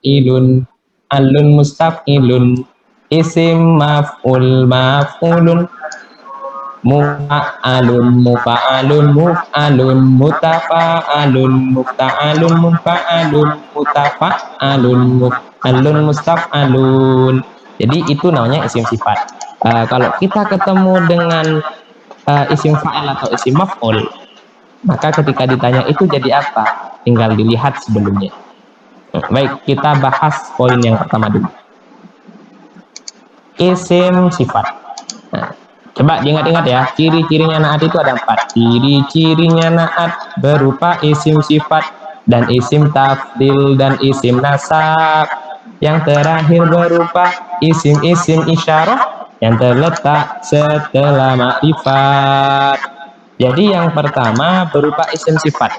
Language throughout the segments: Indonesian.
mustaf'ilun. Alun mustaf'ilun. Isim maf'ul maf'ulun. Mufa'alun mufa'alun muf'alun mutafa'alun mufta'alun mufa'alun mutafa'alun muf'alun mustaf'alun. Jadi itu namanya isim sifat. Kalau kita ketemu dengan isim fa'il atau isim maf'ul, maka ketika ditanya itu jadi apa, tinggal dilihat sebelumnya. Baik, kita bahas poin yang pertama dulu. Isim sifat. Nah, coba diingat-ingat ya, ciri-cirinya naat itu ada 4. Ciri-cirinya naat berupa isim sifat dan isim tafdil dan isim nasab. Yang terakhir berupa isim-isim isyarah yang terletak setelah makrifat. Jadi yang pertama berupa isim sifat.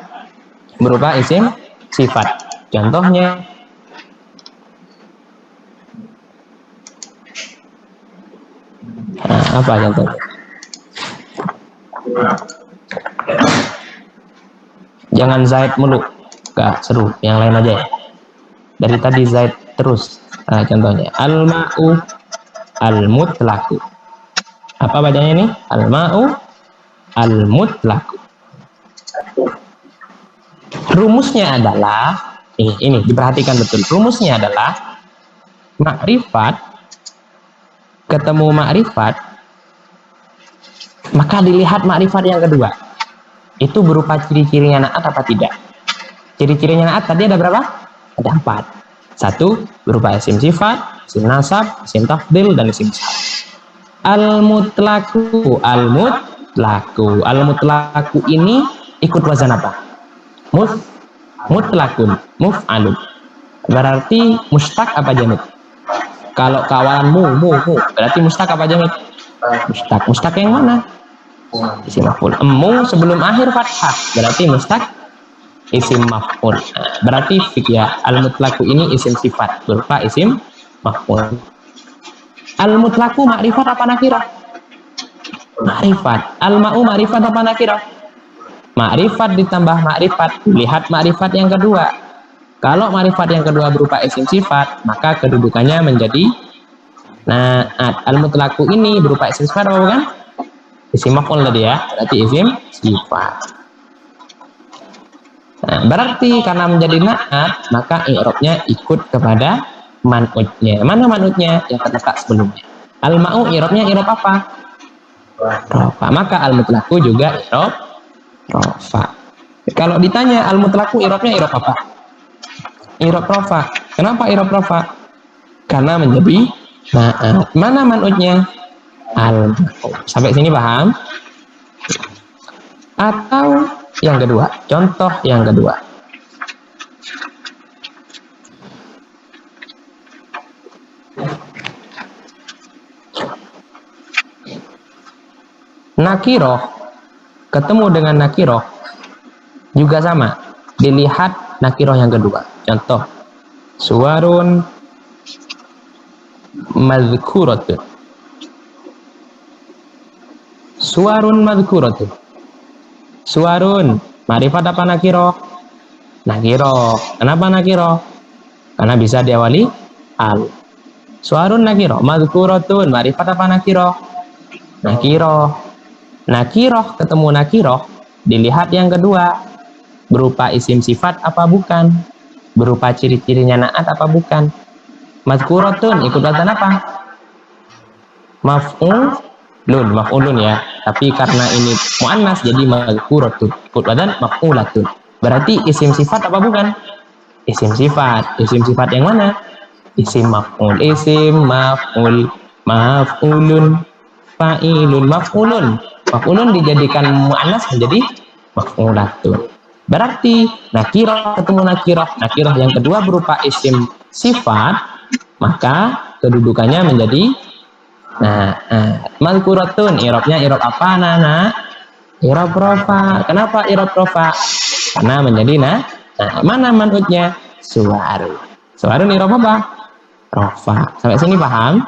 Berupa isim sifat. Contohnya, apa contohnya? Jangan Zaid mulu, gak seru. Yang lain aja ya. Dari tadi Zaid terus. Contohnya al-ma'u al-mutlaku. Apa bacanya ini? Al-ma'u al-mutlaku. Rumusnya adalah ini diperhatikan betul. Rumusnya adalah makrifat ketemu makrifat, maka dilihat makrifat yang kedua. Itu berupa ciri-cirinya naat apa tidak? Ciri-cirinya naat tadi ada berapa? Ada 4. 1 berupa isim sifat, isim nasab, isim tafdil, dan isim sifat. Al-mutlaku, al-mutlaku. Al-mutlaku ini ikut wazan apa? Mutlakun, muf'alun. Berarti mustaq apa jamid? Kalau kawan mu, berarti mustaq apa jamid? Mustaq. Mustaq yang mana? Isim maf'ul. Mu sebelum akhir fathah, berarti mustaq isim maf'ul. Berarti ya, al-mutlaku ini isim sifat berupa isim maf'ul. Al-mutlaku makrifat apa nakirah? Makrifat. Al-ma'u makrifat apa nakirah? Makrifat ditambah makrifat. Lihat makrifat yang kedua. Kalau makrifat yang kedua berupa isim sifat, maka kedudukannya menjadi naat. Al-mutlaku ini berupa isim sifat apa bukan? Isim maf'ul tadi ya, berarti isim sifat. Nah, berarti karena menjadi naat, maka i'rabnya ikut kepada man'utnya. Mana man'utnya? Yang terletak sebelumnya. Al-ma'u i'rabnya i'rab apa? Rofa. Maka al-mutlaku juga i'rab rofa. Kalau ditanya al-mutlaku i'rabnya i'rab apa? I'rab rofa. Kenapa i'rab rofa? Karena menjadi naat. Mana man'utnya? Al-ma'u. Sampai sini paham? Atau yang kedua, contoh yang kedua. Nakiroh ketemu dengan nakiroh juga sama. Dilihat nakiroh yang kedua. Contoh, suwarun madhkuratun. Suwarun madhkuratun. Suwarun, makrifat apa nakiroh? Nakiroh. Kenapa nakiroh? Karena bisa diawali al. Suwarun nakiroh. Madhkuratun, makrifat apa nakiroh? Nakiroh. Nakiroh ketemu nakiroh, dilihat yang kedua. Berupa isim sifat apa bukan? Berupa ciri-cirinya naat apa bukan? Madhkuratun, ikut wazan apa? Maf'ulun ya. Tapi karena ini muannas jadi madhkuratun. Ikut wazan maf'ulatun. Berarti isim sifat apa bukan? Isim sifat. Isim sifat yang mana? Isim maf'ul. Isim maf'ul. Maf'ulun. Fa'ilun. Maf'ulun. Maf'ulun dijadikan muannas menjadi maf'ulatun. Berarti nakirah ketemu nakirah. Nakirah yang kedua berupa isim sifat, maka kedudukannya menjadi madhkuratun. I'rabnya i'rab apa nana? I'rab rofa. Kenapa i'rab rofa? Karena menjadi mana man'utnya? Suwaru. Suwaru i'rab apa? Rofa. Sampai sini paham?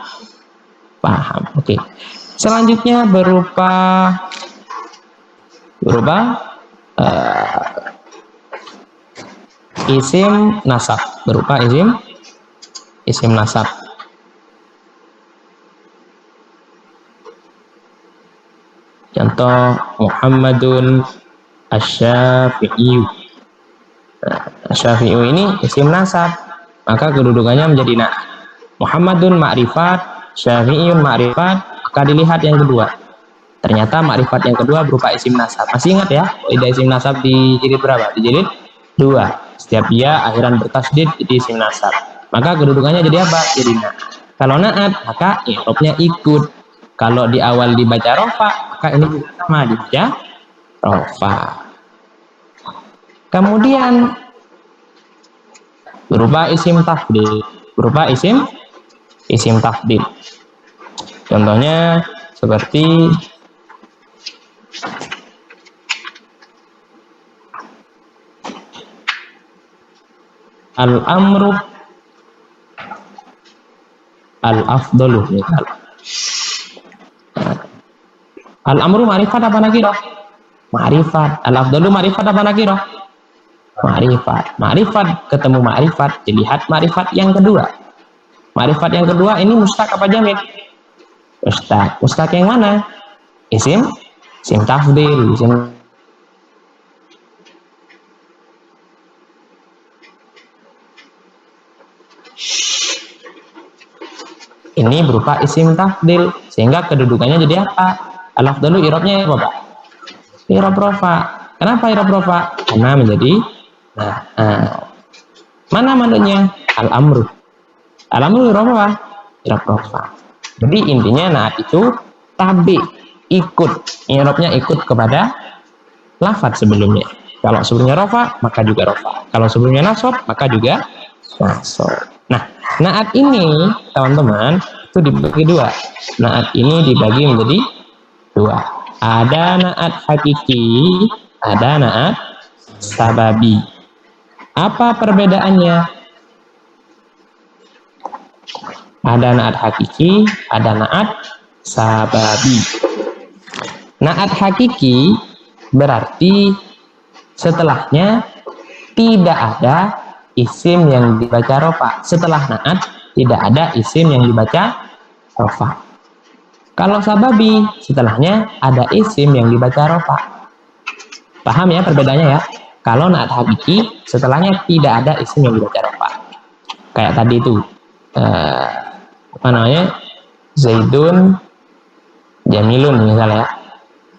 Paham. Oke. Selanjutnya berupa isim nasab. Berupa isim isim nasab. Contoh Muhammadun Asy-Syafi'i. Asy-Syafi'i ini isim nasab, maka kedudukannya menjadi na'at. Muhammadun ma'rifat, Syafi'iyun ma'rifat, maka dilihat yang kedua. Ternyata ma'rifat yang kedua berupa isim nasab. Masih ingat ya? Kaidah isim nasab di jilid berapa? Di jilid 2. Setiap dia akhiran bertasdid jadi isim nasab. Maka kedudukannya jadi apa? Jadi na'at. Kalau na'at, maka i'rabnya ikut. Kalau di awal dibaca rofa, maka ini juga sama dibaca rofa. Kemudian berupa isim tafdil. Berupa isim tafdil. Contohnya seperti al-amru al-afdalu. Al-amru ma'rifat apa nakirah? Ma'rifat. Al-afdalu ma'rifat apa nakirah? Ma'rifat. Ma'rifat ketemu ma'rifat, dilihat ma'rifat yang kedua. Ma'rifat yang kedua ini mustaq apa jamid? Mustaq. Mustaq yang mana? Isim tafdil. Ini berupa isim tafdil, sehingga kedudukannya jadi apa? Al-afdalu i'rabnya apa, Pak? I'rab rofa. Kenapa i'rab rofa? Karena menjadi mana manutnya? Al-amru. Al-amru i'rab apa? I'rab rofa. Jadi intinya na'at itu tabi, ikut. I'rabnya ikut kepada lafadz sebelumnya. Kalau sebelumnya rofa, maka juga rofa. Kalau sebelumnya nasab, maka juga nasab. Nah, na'at ini, teman-teman, itu dibagi dua. Na'at ini dibagi menjadi dua. Ada na'at hakiki, ada na'at sababi. Apa perbedaannya? Ada na'at hakiki, ada na'at sababi. Na'at hakiki berarti setelahnya tidak ada isim yang dibaca rofa. Setelah na'at tidak ada isim yang dibaca rofa. Kalau sababi setelahnya ada isim yang dibaca rofa. Paham ya perbedaannya ya? Kalau na'at hakiki setelahnya tidak ada isim yang dibaca rofa. Kayak tadi itu apa namanya? Zaidun jamilun misalnya ya.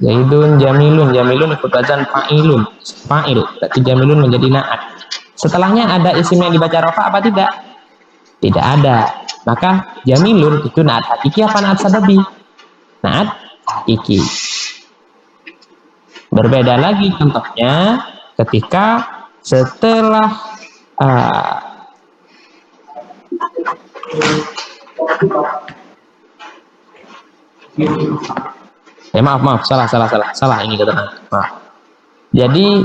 Zaidun jamilun, jamilun ikut wazan fa'ilun, fa'il. Berarti jamilun menjadi na'at. Setelahnya ada isim yang dibaca rofa apa tidak? Tidak ada. Maka jamilun itu na'at hakiki apa na'at sababi? Na'at hakiki. Berbeda lagi contohnya ketika setelah maaf, salah ini kata maaf. Jadi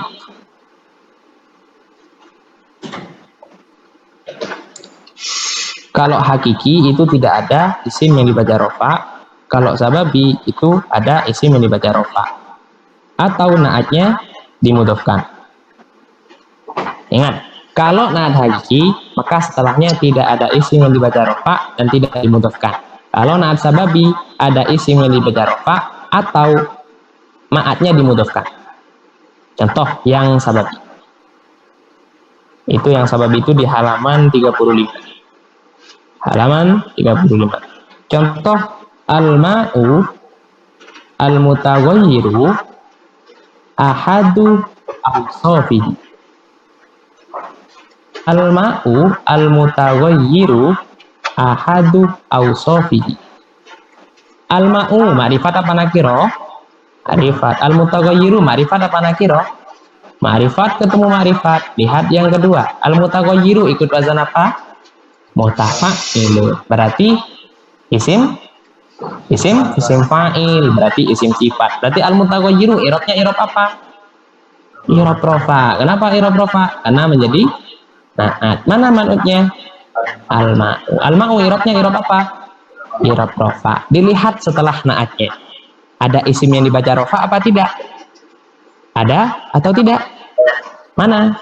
kalau hakiki itu tidak ada isim yang dibaca rofa. Kalau sababi itu ada isim yang dibaca rofa. Atau na'atnya dimudhofkan. Ingat, kalau na'at hakiki maka setelahnya tidak ada isim yang dibaca rofa dan tidak dimudhofkan. Kalau na'at sababi ada isim yang dibaca rofa atau ma'atnya dimudhofkan. Contoh yang sababi. Itu yang sababi itu di halaman 35. Halaman 35. Contoh al-ma'u al-mutaghayyiru ahadu awsafihi. Al-ma'u al-mutaghayyiru ahadu awsafihi. Al-ma'u ma'rifat apa nakirah? Ma'rifat. Al-mutaghayyiru ma'rifat apa nakirah? Ma'rifat ketemu ma'rifat. Lihat yang kedua. Al-mutaghayyiru ikut wazan apa? Mutafa'il. Berarti isim fa'il, berarti isim sifat. Berarti al-mutaghayyiru i'rabnya i'rab apa? I'rab rofa. Kenapa i'rab rofa? Karena menjadi na'at. Mana manutnya? Al-ma'u. Al-ma'u i'rabnya i'rab apa? I'rab rofa. Dilihat setelah na'atnya. Ada isim yang dibaca rofa apa tidak? Ada atau tidak? Mana?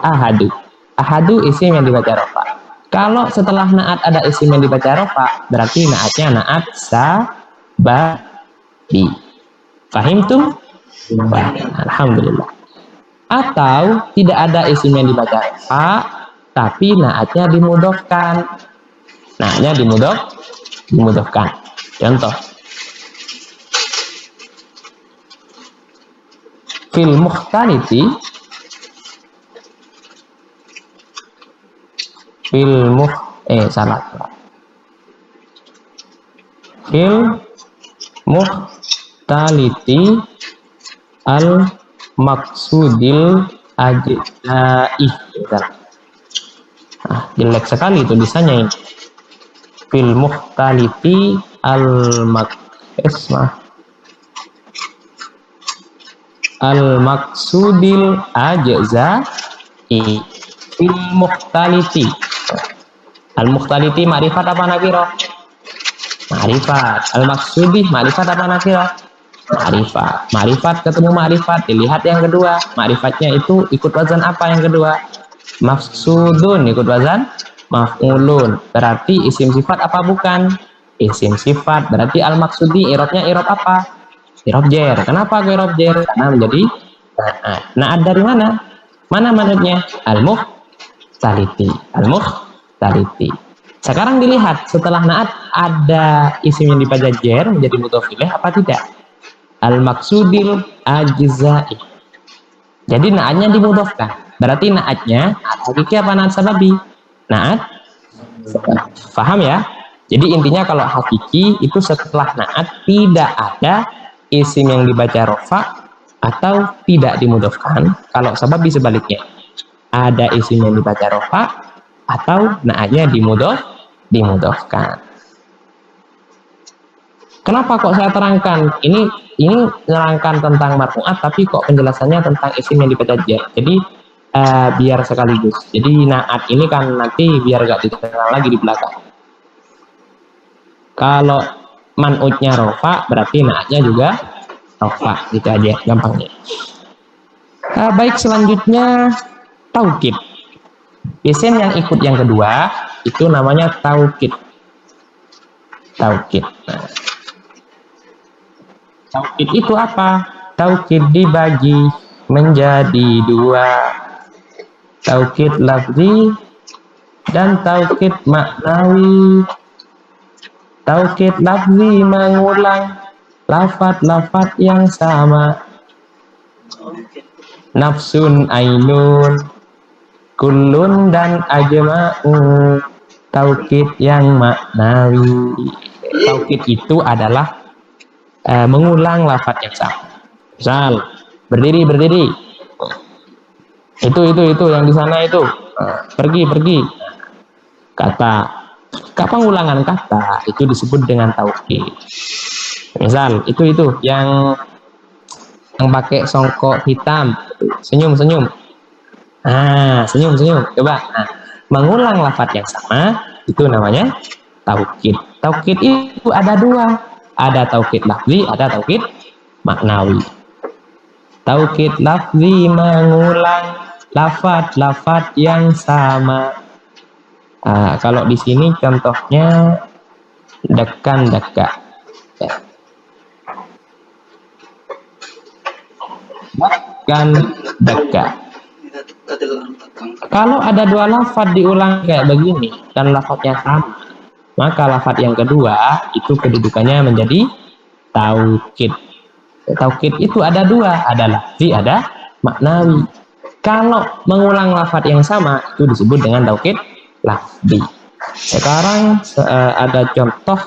Ahadu. Ahadu isim yang dibaca rofa. Kalau setelah naat ada isim yang dibaca rofa, berarti naatnya naat sabadi. Fahim tuh? Alhamdulillah. Atau tidak ada isim yang dibaca rofa, tapi naatnya dimudofkan. Naatnya dimudofkan. Contoh. Fil mukhtaliti salah. Fil mukhtaliti al maksudil ajdaih. Jelek sekali tulisannya ini. Fil mukhtaliti al maksudil ajza'i. Fil mukhtaliti. Al mukhtaliti ma'rifat apa nakirah? Ma'rifat. Al maksudi ma'rifat apa nakirah? Ma'rifat. Ma'rifat ketemu ma'rifat, dilihat yang kedua. Ma'rifatnya itu ikut wazan apa yang kedua? Maksudun ikut wazan maf'ulun. Berarti isim sifat apa bukan? Isim sifat. Berarti al maksudi i'rabnya i'rab apa? I'rab jer. Kenapa ke i'rab jer? Karena menjadi naat dari mana? Mana manatnya? Al mukhtaliti. Al mukhtaliti. Sekarang dilihat setelah naat ada isim yang dibaca jer menjadi mudhof ilaih apa tidak? Al maksudil ajza'i. Jadi naatnya dimudhofkan. Berarti naatnya hakiki apa naat sababi? Naat. Paham ya? Jadi intinya kalau hakiki itu setelah naat tidak ada isim yang dibaca rofa atau tidak dimudhofkan. Kalau sababi sebaliknya ada isim yang dibaca rofa atau naatnya dimudhofkan. Kenapa kok saya terangkan ini menerangkan tentang marfu'at, tapi kok penjelasannya tentang isim yang dibaca jer. Jadi biar sekaligus. Jadi naat ini kan nanti biar gak dikenal lagi di belakang. Kalau man'utnya rofa berarti naatnya juga rofa, gitu aja gampangnya. Baik, selanjutnya taukid. Isim yang ikut yang kedua itu namanya taukid. Taukid. Taukid itu apa? Taukid dibagi menjadi dua. Taukid lafzi dan taukid maknawi. Taukid lafzi mengulang lafaz-lafaz yang sama. Nafsun, ainun, kullun dan ajma'u. Taukid yang maknawi. Taukid itu adalah mengulang lafaz yang sama. Misal berdiri. Itu yang di sana itu. Pergi. Kata pengulangan kata itu disebut dengan taukid. Misal itu yang pakai songkok hitam, senyum. Senyum. Coba. Mengulang lafaz yang sama itu namanya taukid. Taukid itu ada dua. Ada taukid lafzi, ada taukid maknawi. Taukid lafzi mengulang lafaz-lafaz yang sama. Kalau di sini contohnya dekan-deka. Dekan-deka. Kalau ada dua lafaz diulang kayak begini dan lafaznya sama, maka lafaz yang kedua itu kedudukannya menjadi taukid. Taukid itu ada dua, ada lafzi, ada maknawi. Kalau mengulang lafaz yang sama itu disebut dengan taukid lafzi. Sekarang ada contoh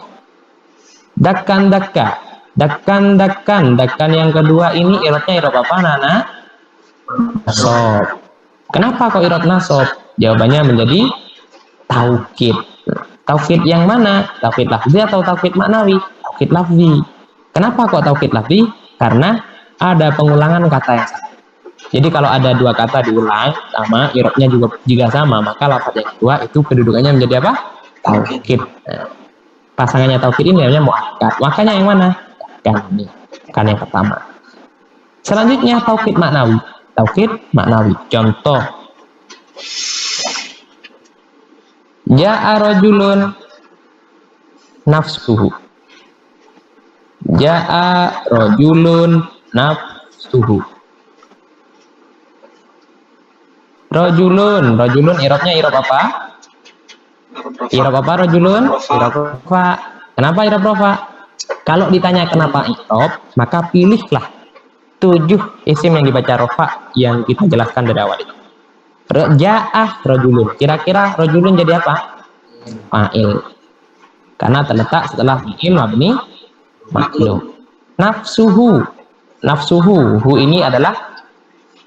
dekan-deka. Dekan yang kedua ini i'rabnya i'rab apa, Nana? Nasab. Kenapa kok i'rab nasab? Jawabannya menjadi taukid. Taukid yang mana? Taukid lafzi atau taukid maknawi? Taukid lafzi. Kenapa kok taukid lafzi? Karena ada pengulangan kata yang sama. Jadi kalau ada dua kata diulang sama, i'rabnya juga sama, maka lafaz yang kedua itu kedudukannya menjadi apa? Taukid. Pasangannya taukid ini namanya muakkad. Makanya yang mana? Kan yang pertama. Selanjutnya taukid maknawi. Taukid maknawi. Contoh Ja'a rajulun nafsuhu. Ja'a rajulun nafsuhu. Rajulun irobnya irob apa? Irob apa rajulun? Irob rofa. Kenapa irob rofa? Kalau ditanya kenapa irob, maka pilihlah 7 isim yang dibaca rofa yang kita jelaskan dari awal itu. Ja'ah rajulun. Kira-kira rajulun jadi apa? Fa'il. Karena terletak setelah fi'il mabni maklum. Nafsuhu. Nafsuhu. Hu ini adalah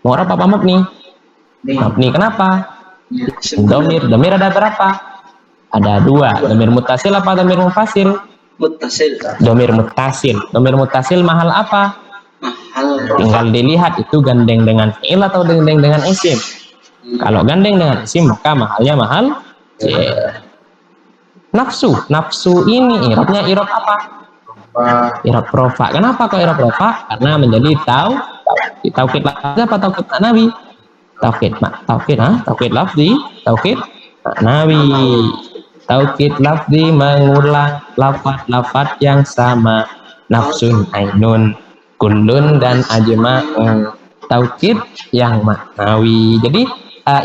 mu'rab apa mabni? Mabni. Kenapa? Domir. Domir ada berapa? Ada 2. Domir mutasil apa domir mufasil? Muttasil. Domir mutasil. Domir mutasil mahal apa? Mahal. Tinggal dilihat itu gandeng dengan fi'il atau gandeng dengan isim. Kalau gandeng dengan isim maka mahalnya mahal. Nafsu. Nafsu ini irobnya irob apa? Irob rofa. Kenapa kok irob rofa? Karena menjadi taukid lafzi apa taukid ma'nawi? Taukid lafzi, taukid ma'nawi. Taukid lafzi mengulang lafaz yang sama. Nafsun, ainun, kullun dan ajma'un. Taukid yang maknawi. Jadi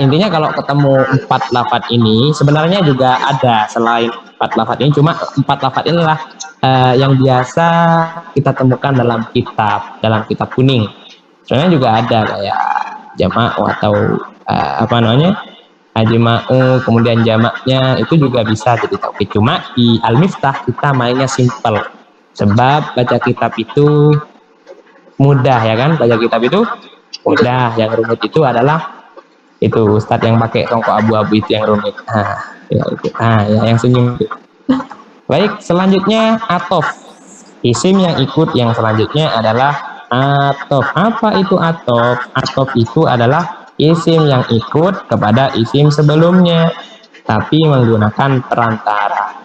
intinya kalau ketemu 4 lafaz ini sebenarnya juga ada selain 4 lafaz ini, cuma 4 lafaz inilah yang biasa kita temukan dalam kitab kuning. Sebenarnya juga ada kayak jama'u atau apa namanya? Ajma'u, kemudian jamaknya itu juga bisa jadi taukid. Cuma di Al-Miftah kita mainnya simple. Sebab baca kitab itu mudah ya kan? Baca kitab itu mudah. Yang rumit itu adalah itu Ustadz yang pakai rongkok abu-abu itu yang rumit. Ya yang senyum itu. Baik, selanjutnya atof. Isim yang ikut yang selanjutnya adalah atof. Apa itu atof? Atof itu adalah isim yang ikut kepada isim sebelumnya, tapi menggunakan perantara.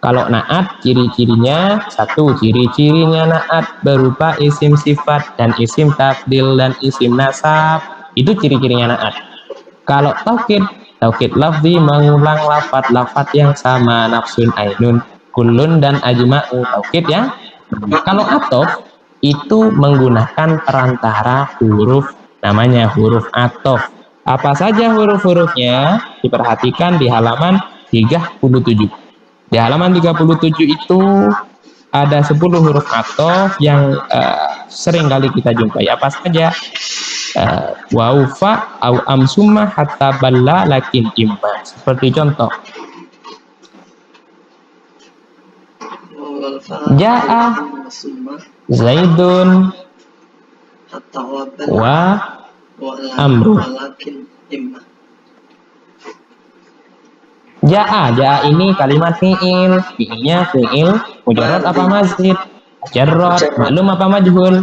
Kalau naat, ciri-cirinya satu, ciri-cirinya naat berupa isim sifat dan isim tafdil dan isim nasab. Itu ciri-cirinya naat. Kalau taukid lafzi mengulang lafaz yang sama, nafsun, ainun, kullun dan ajma'u, taukid ya. Kalau atof itu menggunakan perantara huruf, namanya huruf atof. Apa saja huruf-hurufnya? Diperhatikan di halaman 37. Di halaman 37 itu ada 10 huruf atof yang sering kali kita jumpai. Apa saja? Waufa au amsumma hatta balla lakin imma. Seperti contoh, ja'a zaidun wa amrun. Ja'a ini kalimat fi'il. Fi'ilnya fi'il mujarrad apa mazid? Mujarrad. Maklum apa majhul?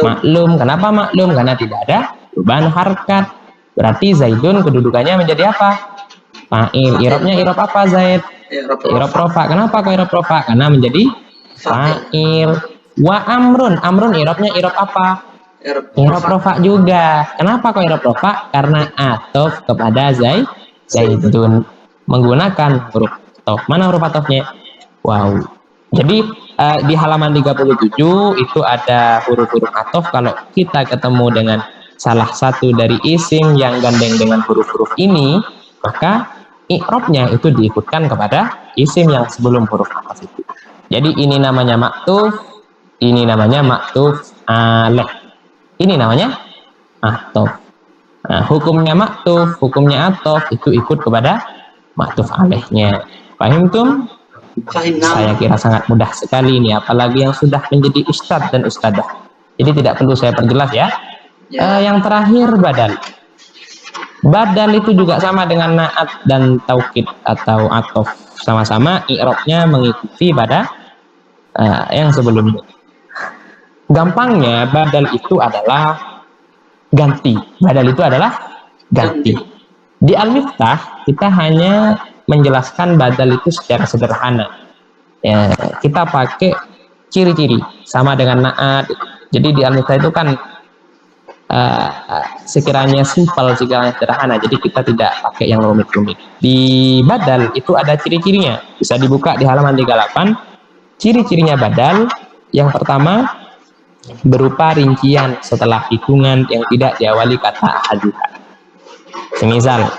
Maklum. Kenapa maklum? Karena tidak ada perubahan harkat. Berarti zaidun kedudukannya menjadi apa? Fa'il. Irobnya irob apa Zaid? Irob rofa. Kenapa kok irob rofa? Karena menjadi fa'il. Wa amrun. Amrun irobnya irob apa? Irob rofa juga. Kenapa kok irob rofa? Karena atof kepada zaidun. Menggunakan huruf atof. Mana huruf atofnya? Wow. Jadi di halaman 37 itu ada huruf-huruf atof. Kalau kita ketemu dengan salah satu dari isim yang gandeng dengan huruf-huruf ini, maka i'rabnya itu diikutkan kepada isim yang sebelum huruf atof itu. Jadi ini namanya maktuf, ini namanya maktuf alaih. Ini namanya atof. Nah, hukumnya maktuf, hukumnya atof itu ikut kepada maktuf alaihnya. Paham tum? Saya kira sangat mudah sekali ini, apalagi yang sudah menjadi ustadz dan ustadzah. Jadi tidak perlu saya perjelas ya. Yang terakhir badal. Badal itu juga sama dengan naat dan taukid atau atof, sama-sama i'rabnya mengikuti pada yang sebelumnya. Gampangnya badal itu adalah ganti. Badal itu adalah ganti. Di Al-Miftah kita hanya menjelaskan badal itu secara sederhana. Ya, kita pakai ciri-ciri sama dengan naat. Jadi di Al-Miftah itu kan sekiranya simpel, sekiranya sederhana, jadi kita tidak pakai yang rumit-rumit. Di badal itu ada ciri-cirinya, bisa dibuka di halaman 38. Ciri-cirinya badal, yang pertama berupa rincian setelah hitungan yang tidak diawali kata ahaduha. Semisal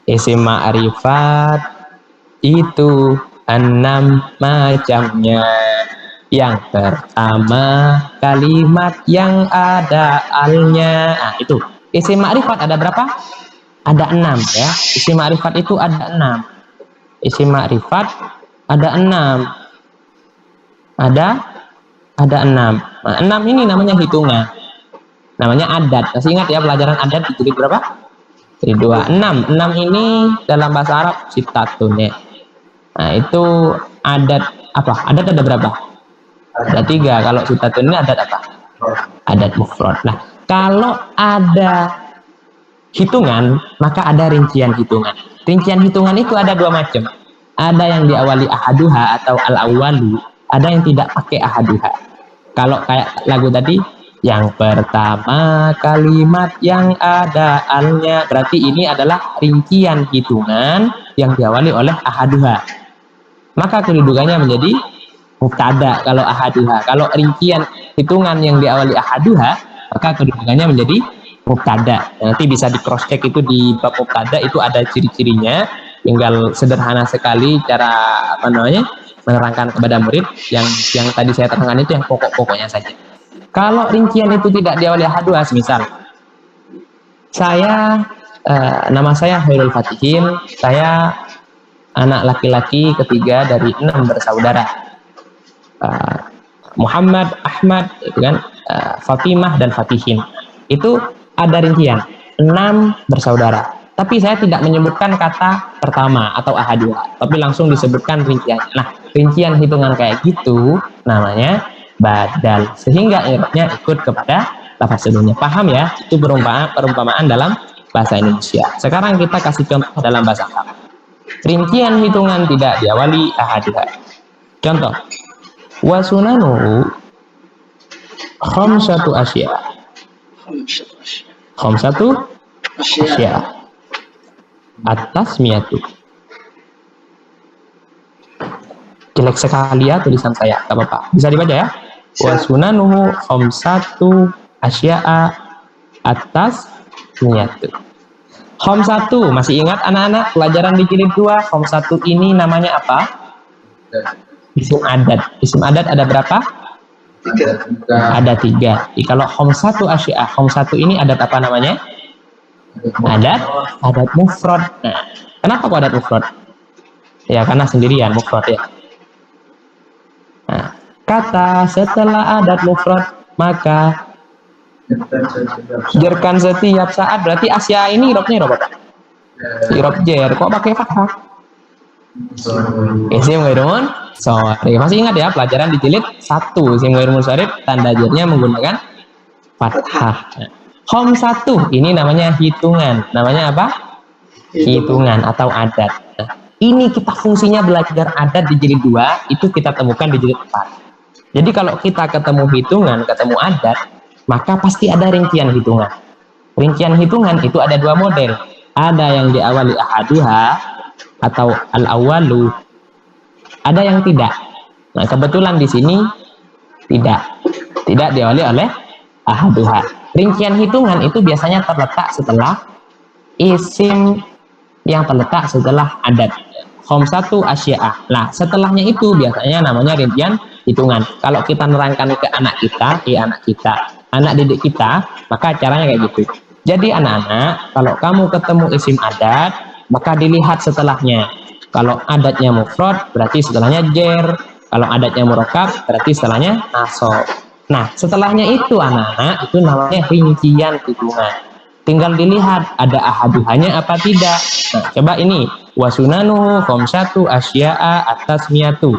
isim ma'rifat itu 6 macamnya. Yang pertama kalimat yang ada alnya. Nah, itu isim ma'rifat ada berapa? Ada 6 ya. Isim ma'rifat itu ada 6. Isim ma'rifat ada 6. Ada 6. Nah, 6 ini namanya hitungan. Namanya adat. Masih ingat ya pelajaran adat di jilid berapa? Jilid 2. 6 ini dalam bahasa Arab sitatun ya. Nah, itu adat apa? Adat ada berapa? Ada 3. Kalau sitatun ini adat apa? Adat mufrad. Nah, kalau ada hitungan, maka ada rincian hitungan. Rincian hitungan itu ada 2 macam. Ada yang diawali ahaduha atau al-awwalu, ada yang tidak pakai ahaduha. Kalau kayak lagu tadi, yang pertama kalimat yang ada alnya, berarti ini adalah rincian hitungan yang diawali oleh ahaduha. Maka kedudukannya menjadi mubtada kalau ahaduha. Kalau rincian hitungan yang diawali ahaduha, maka kedudukannya menjadi mubtada. Nanti bisa di cross check itu di bab mubtada, itu ada ciri-cirinya. Tinggal sederhana sekali cara menerangkan kepada murid yang tadi saya terangkan itu yang pokok-pokoknya saja. Kalau rincian itu tidak diawali ahaduha, misal saya nama saya Khairul Fatihin, saya anak laki-laki ketiga dari 6 bersaudara. Muhammad, Ahmad, itu kan, Fatimah dan Fatihin. Itu ada rincian 6 bersaudara. Tapi saya tidak menyebutkan kata pertama atau ahaduha, tapi langsung disebutkan rincian. Nah, rincian hitungan kayak gitu namanya badal, sehingga i'rabnya ikut kepada lafaz sebelumnya. Paham ya? Itu perumpamaan dalam bahasa Indonesia. Sekarang kita kasih contoh dalam bahasa Arab. Rincian hitungan tidak diawali ahaduha. Contoh, wa sunanuhu khamsatu asya. Khamsatu asya. At-tasmiyatu. Jelek sekali ya tulisan saya, tak apa-apa. Bisa dibaca ya? Wa sunanuhu khamsatu asya'a at-tasmiyatu. Khamsatu, masih ingat anak-anak pelajaran di jilid 2? Khamsatu ini namanya apa? Isim adat. Isim adat ada berapa? 3. Ada 3. Kalau khamsatu asya'a, khamsatu ini adat apa namanya? Adat mufrad. Nah, kenapa kok adat mufrad? Ya karena sendirian mufrad ya. Nah, kata setelah adat mufrad maka jerkan setiap saat, berarti asya ini irobnya irob apa? Irob jer. Kok pakai fathah? Isim ghairul munsharif. Masih ingat ya pelajaran di jilid 1, isim ghairul munsharif tanda jernya menggunakan fathah. Khamsatu ini namanya hitungan. Namanya apa? Hitungan atau adat. Nah, ini kita fungsinya belajar adat di jilid 2, itu kita temukan di jilid 4. Jadi kalau kita ketemu hitungan, ketemu adat, maka pasti ada rincian hitungan. Rincian hitungan itu ada 2 model. Ada yang diawali ahaduha atau al-awwalu. Ada yang tidak. Nah, kebetulan di sini tidak diawali oleh ahaduha. Rincian hitungan itu biasanya terletak setelah isim yang terletak setelah adat. Khamsatu asya'a. Nah, setelahnya itu biasanya namanya rincian hitungan. Kalau kita nerangkan ke anak kita, anak didik kita, maka caranya kayak gitu. Jadi anak-anak, kalau kamu ketemu isim adat, maka dilihat setelahnya. Kalau adatnya mufrad, berarti setelahnya jer. Kalau adatnya murakkab, berarti setelahnya nasab. Nah, setelahnya itu anak-anak, itu namanya rincian hitungan. Tinggal dilihat ada ahaduhanya apa tidak. Nah, coba ini. Wasunanuhu khamsatu asya'a at-tasmiyatu.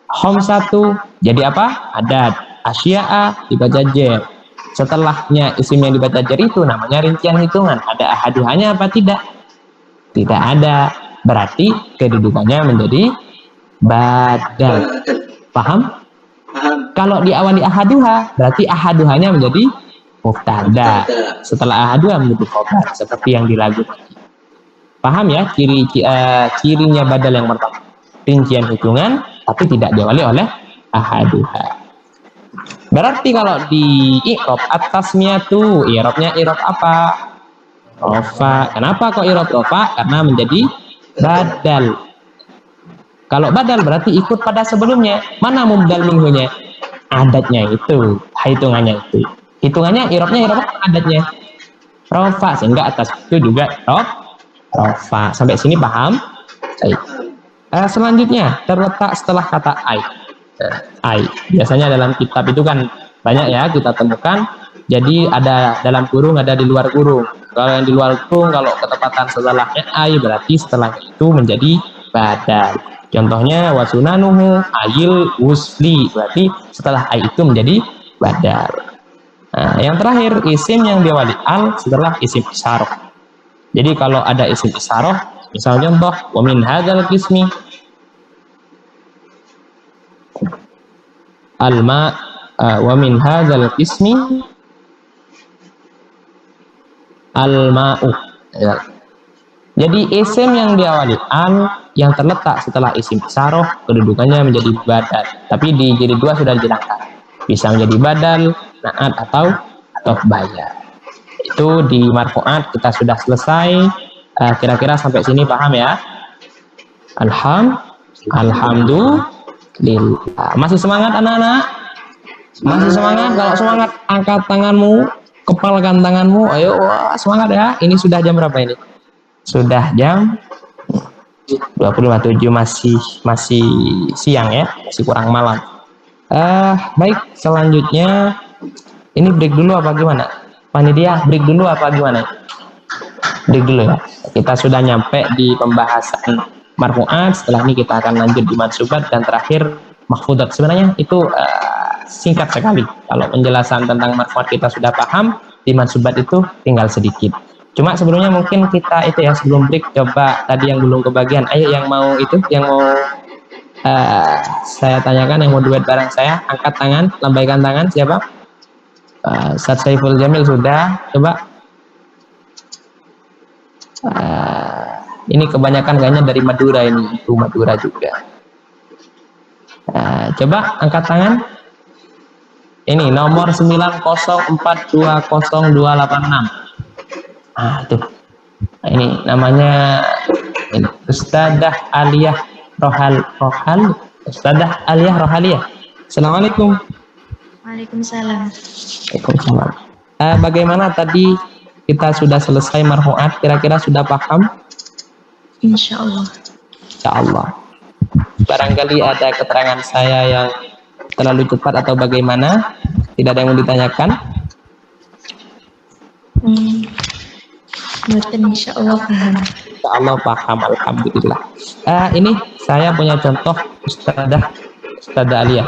Khamsatu jadi apa? Adat. Asya'a dibaca jer. Setelahnya isim yang dibaca jer itu namanya rincian hitungan. Ada ahaduhanya apa tidak? Tidak ada. Berarti kedudukannya menjadi badal. Paham? Paham. Kalau diawali ahaduha, berarti ahaduhanya menjadi mubtada. Setelah ahadu menjadi khobar seperti yang di lagu. Paham ya cirinya badal yang pertama? Rincian hitungan tapi tidak diawali oleh ahaduha. Berarti kalau di i'rab at-tasmiyatu, i'rabnya i'rab apa? Rofa. Kenapa kok i'rab rofa? Karena menjadi badal. Kalau badal berarti ikut pada sebelumnya. Mana mubdal minhunya? Adatnya itu, hitungannya itu. Hitungannya i'rabnya i'rab apa adatnya? Rofa, sehingga atas itu juga rofa. Sampai sini paham? Baik. Selanjutnya terletak setelah kata ai. Biasanya dalam kitab itu kan banyak ya kita temukan. Jadi ada dalam kurung, ada di luar kurung. Kalau yang di luar kurung, kalau ketepatan setelahnya ai berarti setelahnya itu menjadi badal. Contohnya wasunanuhu ayil wusli, berarti setelah ai itu menjadi badal. Nah, yang terakhir isim yang diawali al setelah isim isyarah. Jadi kalau ada isim isyarah, misalnya contoh wa min hadzal qismi alma wa min hadzal qismi alma'u ya. Jadi isim yang diawali al yang terletak setelah isim isyarah kedudukannya menjadi badal, tapi di jilid 2 sudah dijelaskan bisa menjadi badal, naat atau bayar. Itu di marfu'at kita sudah selesai. Kira-kira sampai sini paham ya? Alhamdulillah. Masih semangat anak-anak? Masih semangat? Kalau semangat angkat tanganmu, kepalkan tanganmu. Ayo, wah, semangat ya. Ini sudah jam berapa ini? Sudah jam 20.07, masih siang ya, masih kurang malam. Baik, selanjutnya ini break dulu apa gimana? Panitia break dulu apa gimana? Break dulu ya. Kita sudah nyampe di pembahasan marfu'at. Setelah ini kita akan lanjut di mansubat dan terakhir mahfudat. Sebenarnya itu singkat sekali. Kalau penjelasan tentang marfu'at kita sudah paham, di mansubat itu tinggal sedikit. Cuma sebelumnya mungkin kita itu ya, sebelum break coba tadi yang belum kebagian. Ayo yang mau saya tanyakan, yang mau duet bareng saya, angkat tangan, lambaikan tangan. Siapa? Ustaz Saiful Jamil sudah. Coba. Ini kebanyakan kayaknya dari Madura ini. Itu Madura juga. Coba angkat tangan. Ini nomor 904202886. Tuh. Ini namanya Ustadzah Aliyah Ustadzah Aliyah Rohaliyah. Assalamualaikum. Waalaikumsalam. Waalaikumsalam. Bagaimana tadi kita sudah selesai marfu'at, kira-kira sudah paham? Insyaallah. Insyaallah. Barangkali ada keterangan saya yang terlalu cepat atau bagaimana? Tidak ada yang mau ditanyakan? Insyaallah paham. Insyaallah paham, alhamdulillah. Ini saya punya contoh Ustadzah Aliyah.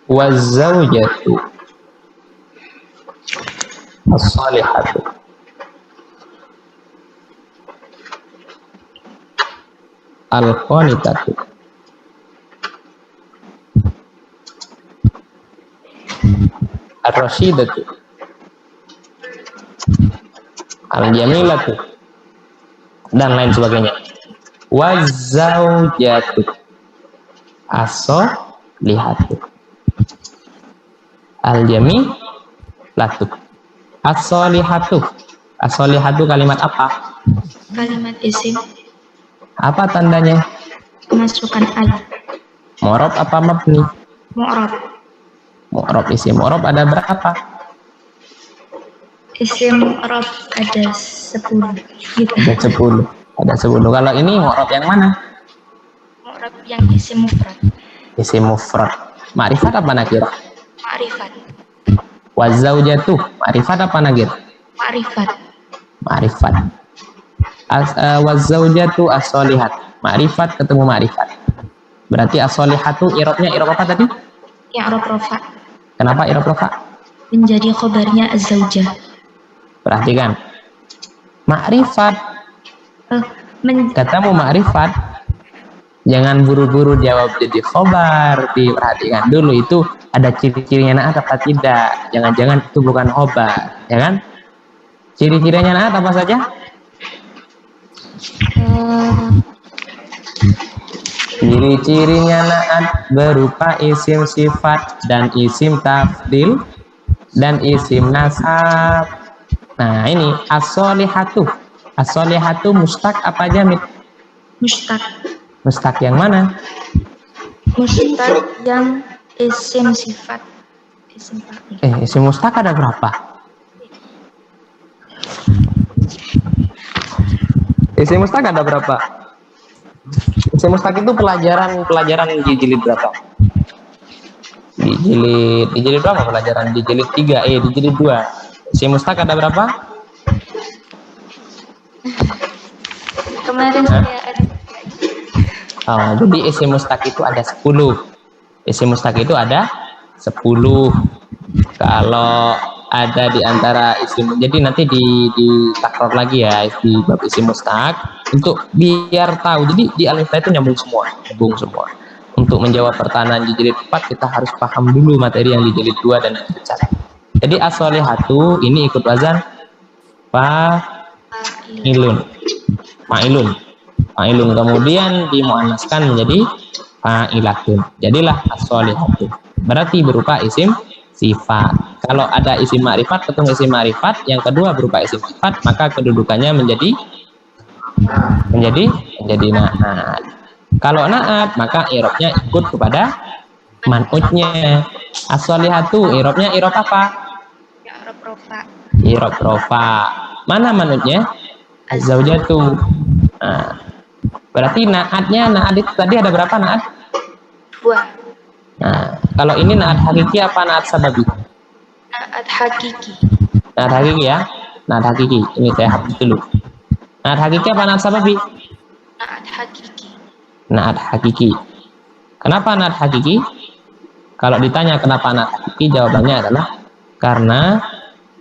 Wazzaujatu as-salihatu al-qanitatu ar-rasyidatu al-jamilatu dan lain sebagainya. Wazzaujatu as-salihatu al-jamilatu as-salihatu. As-salihatu kalimat apa? Kalimat isim. Apa tandanya? Masukkan al. Mu'rab apa mabni? Mu'rab. Mu'rab isim. Mu'rab ada berapa? Isim mu'rab ada 10. Gitu. Ada 10. Ada 10. Kalau ini mu'rab yang mana? Mu'rab yang isim mufrad. Isim mufrad. Ma'rifat apa nakirah? Ma'rifat. Wazzaujatuh. Ma'rifat apa nakirah? Ma'rifat. Ma'rifat. Wazzaujatu as-solihat. Ma'rifat ketemu ma'rifat. Berarti as-solihatu i'rabnya i'rab apa tadi? I'rab rafa. Kenapa i'rab rafa? Menjadi khobarnya az-zaujah. Perhatikan. Ma'rifat Oh, men Katamu ma'rifat, jangan buru-buru jawab jadi khobar, diperhatikan dulu itu ada ciri-cirinya naat apa tidak. Jangan-jangan itu bukan khobar, ya kan? Ciri-cirinya naat apa saja? Ciri-cirinya naat berupa isim sifat dan isim tafdil dan isim nasab. Nah ini as-solihatu. As-solihatu mustaq apa jamid? mustaq. Mustaq yang mana? Mustaq yang isim sifat. Isim fa'il. Isim mustaq ada berapa? Isim mustaq ada berapa? Isim mustaq itu pelajaran di jilid berapa? Di jilid berapa pelajaran? Di jilid 3, di jilid 2. Isim mustaq ada berapa? Kemarin saya ada. Jadi isim mustaq itu ada 10. Isim mustaq itu ada 10. Kalau ada di antara isim, jadi nanti di takror lagi ya di bab isim mustaq untuk biar tahu. Jadi di alif itu nyambung semua. Untuk menjawab pertanyaan di jilid 4 kita harus paham dulu materi yang di jilid 2 dan jilid 1. Jadi as-solihatu ini ikut wazan fa'ilun. Kemudian dimuannaskan menjadi fa'ilatun. Jadilah as-solihatu. Berarti berupa isim sifat. Kalau ada isim ma'rifat ketemu isim ma'rifat, yang kedua berupa isim sifat, maka kedudukannya menjadi naat. Kalau naat maka i'rabnya ikut kepada man'utnya. As-solihatu i'rabnya i'rab apa? I'rab rofa. I'rab rofa. Mana man'utnya? Az-zaujatu. Nah, berarti naatnya, naat itu tadi ada berapa naat? 2. Nah, kalau ini naat hakiki apa naat sababi? Naat hakiki. Naat hakiki ya. Naat hakiki. Ini saya hapus dulu. Naat hakiki apa naat sababi? Naat hakiki. Naat hakiki. Kenapa naat hakiki? Kalau ditanya kenapa naat hakiki, jawabannya adalah karena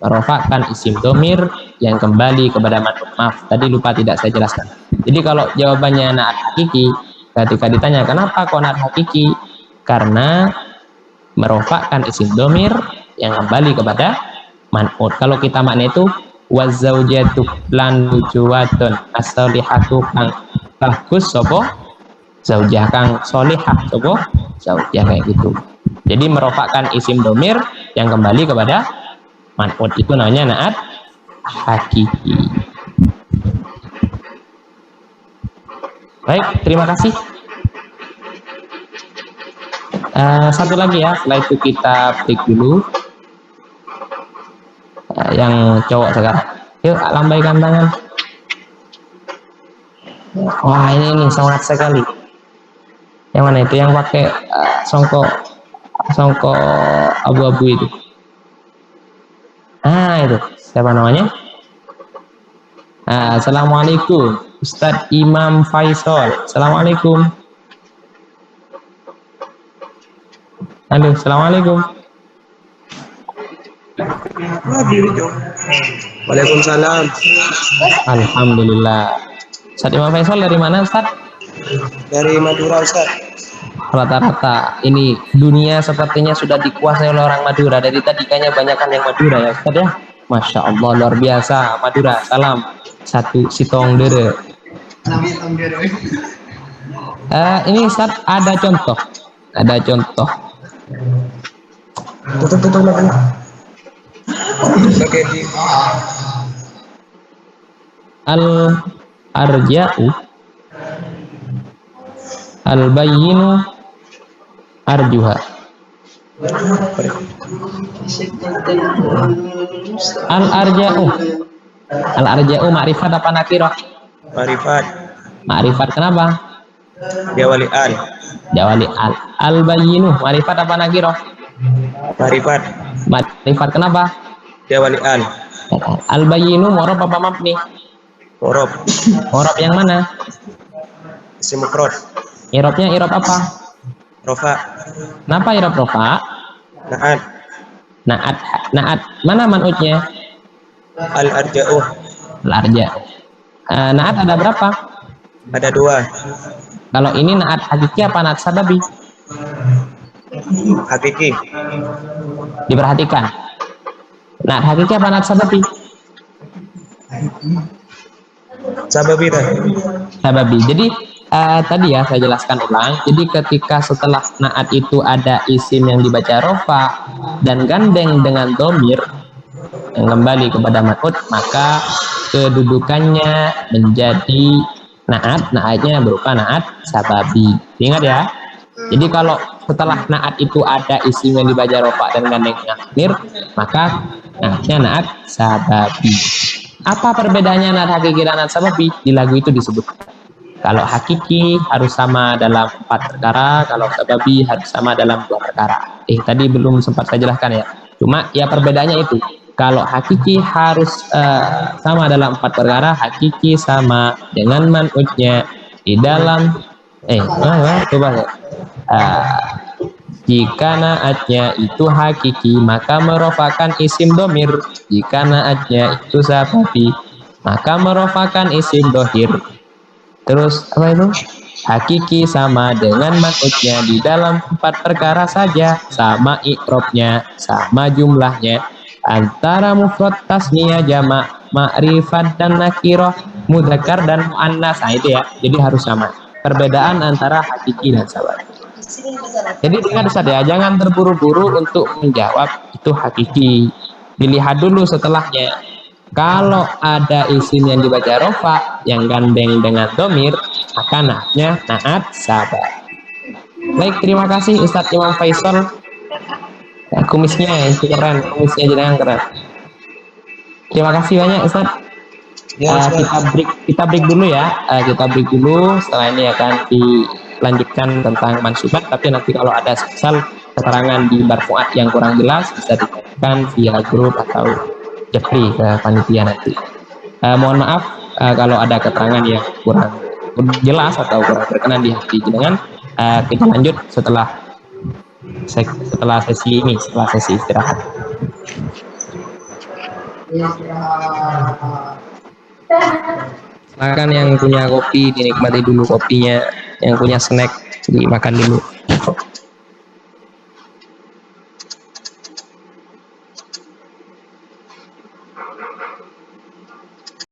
merofakkan isim domir yang kembali kepada man'ut. Maaf, tadi lupa tidak saya jelaskan. Jadi kalau jawabannya naat hakiki, ketika ditanya kenapa kok naat hakiki, karena merofakkan isim domir yang kembali kepada man'ut. Kalau kita makna itu wazaujatu lan wujuwatun as-solihatu kang bagus sopo zaujah kang solihah sopo zaujah, kayak gitu. Jadi merofakkan isim domir yang kembali kepada man'ut itu namanya naat hakiki. Baik, terima kasih. Satu lagi ya, setelah itu kita break dulu. Yang cowok sekarang, yuk lambaikan tangan. Wah ini sangat sekali. Yang mana itu yang pakai songkok abu-abu itu? Itu siapa namanya? Assalamualaikum Ustadz Imam Faisal. Assalamualaikum. Halo, assalamualaikum. Waalaikumsalam. Alhamdulillah. Ustadz Imam Faisal dari mana Ustadz? Dari Madura Ustaz. Rata-rata ini dunia sepertinya sudah dikuasai oleh orang Madura. Dari tadi kayaknya banyakan yang Madura ya Ustadz ya. Masya Allah luar biasa. Madura, salam. Satu sitong dere. Ini Ustadz ada contoh. Tutup lagi. Al-arja'u al-bayyinu arjuha. Al-arja'u ma'rifat apa nakirah? Ma'rifat. Kenapa? Dia wali al. Al-bayyinu ma'rifat apa nakirah? Ma'rifat. Kenapa? Dia wali al. Al-bayyinu mu'rab apa mabni? Mu'rab yang mana? Isim mufrad. I'rabnya i'rab apa? Rofa. Kenapa i'rab rofa? Naat. Naat. Mana man'utnya? Al-arja'u. Al-arja. Naat ada berapa? Ada 2. Kalau ini naat hakiki apa naat sababi? Hakiki. Diperhatikan. Naat hakiki apa naat sababi? Sababira. Sababi. Jadi tadi ya saya jelaskan ulang. Jadi ketika setelah naat itu ada isim yang dibaca rofa dan gandeng dengan domir yang kembali kepada maf'ul, maka kedudukannya menjadi naat. Naatnya berupa naat sababi. Ingat ya. Jadi kalau setelah naat itu ada isim yang dibaca rofa dan gandeng dengan domir, maka naatnya naat sababi. Apa perbedaannya naat hakiki dan naat sababi? Di lagu itu disebut. Kalau hakiki harus sama dalam 4 perkara, kalau sababi harus sama dalam 2 perkara. Tadi belum sempat saya jelaskan ya. Cuma ya perbedaannya itu. Kalau hakiki harus sama dalam 4 perkara, hakiki sama dengan man'utnya di dalam coba ya. Jika naatnya itu hakiki, maka merofakan isim domir. Jika naatnya itu sababi, maka merofakan isim dohir. Terus apa itu? Hakiki sama dengan man'utnya di dalam 4 perkara saja, sama i'robnya, sama jumlahnya, antara mufrad, tasniyah, jamak, ma'rifat dan nakirah, mudzakkar dan muannas. Nah itu ya. Jadi harus sama. Perbedaan antara hakiki dan sababi. Jadi dengar Ustaz ya, jangan terburu-buru untuk menjawab itu hakiki. Dilihat dulu setelahnya. Kalau ada isim yang dibaca rofa yang gandeng dengan domir, maka naatnya naat sabar. Baik, terima kasih Ustadz Imam Faisal. Kumisnya itu keren, kumisnya jenengan keren. Terima kasih banyak Ustadz. Kita break dulu ya. Kita break dulu. Setelah ini akan dilanjutkan tentang mansubat. Tapi nanti kalau ada misal keterangan di marfu'at yang kurang jelas bisa ditanyakan via grup atau Jeffrey ke panitia nanti. Mohon maaf kalau ada keterangan yang kurang jelas atau kurang berkenan di hati jenengan. Kita lanjut setelah sesi ini, setelah sesi istirahat. Silakan yang punya kopi dinikmati dulu kopinya, yang punya snack dimakan dulu.